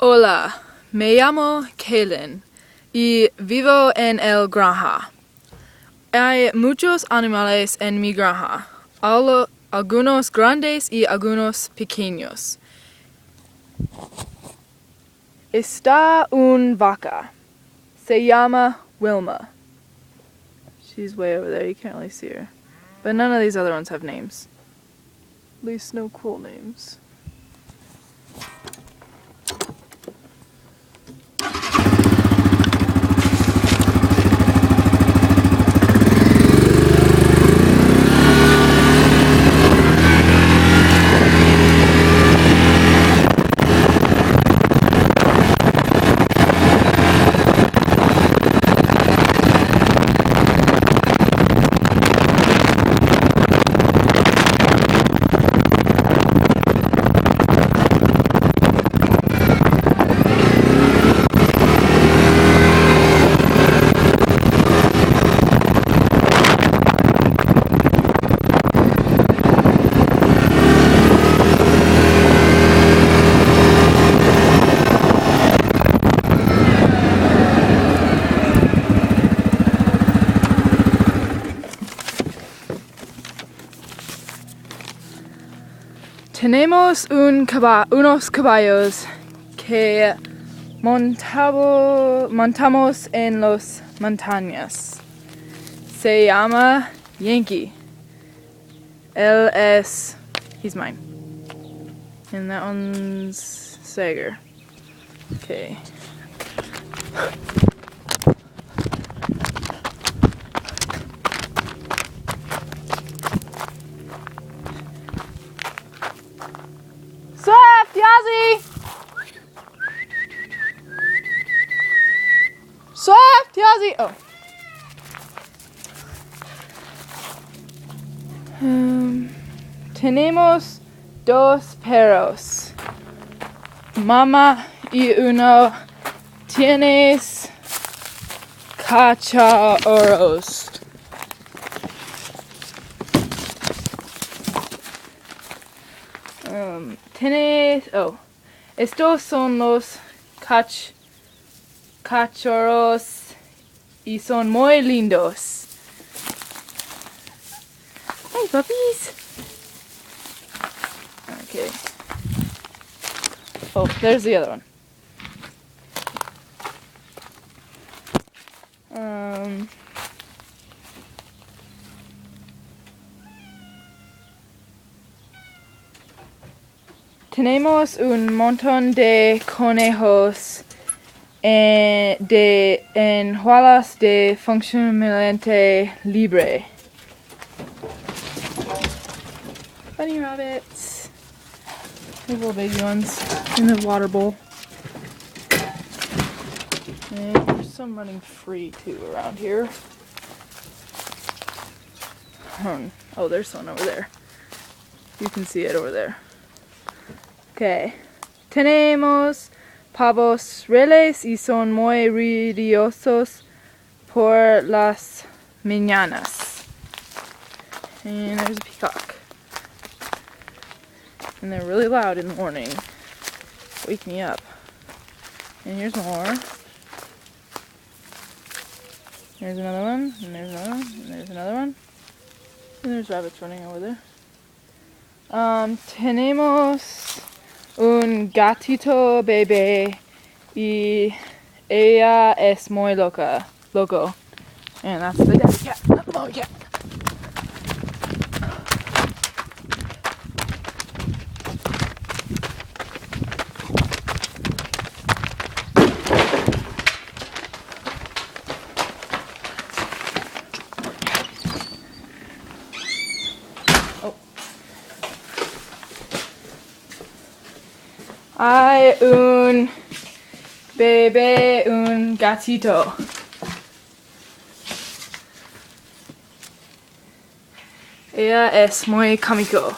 Hola, me llamo Kaylynn y vivo en el granja. Hay muchos animales en mi granja, algunos grandes y algunos pequeños. Está una vaca. Se llama Wilma. She's way over there, you can't really see her. But none of these other ones have names. At least no cool names. Tenemos unos caballos que montamos en las montañas. Se llama Yankee. He's mine. And that one's Sager. Okay. Swift, Yazzie! Swift, Yazzie! Oh. Tenemos dos perros. Mamá y uno. Tienes cachorros. Estos son los cachorros y son muy lindos. Hi, puppies. Okay. Oh, there's the other one. Tenemos un montón de conejos en jaulas de funcionamiento libre. Bunny rabbits. These little baby ones in the water bowl. And there's some running free too around here. Oh, there's one over there. You can see it over there. Okay. Tenemos pavos reales y son muy ruidosos por las mañanas. And there's a peacock. And they're really loud in the morning. Wake me up. And here's more. There's another one, and there's another one, and there's another one. And there's rabbits running over there. Tenemos un gatito bebé y ella es muy loco. And that's the daddy cat, not the mommy cat. Hay un bebé, un gatito. Ella es muy cómico.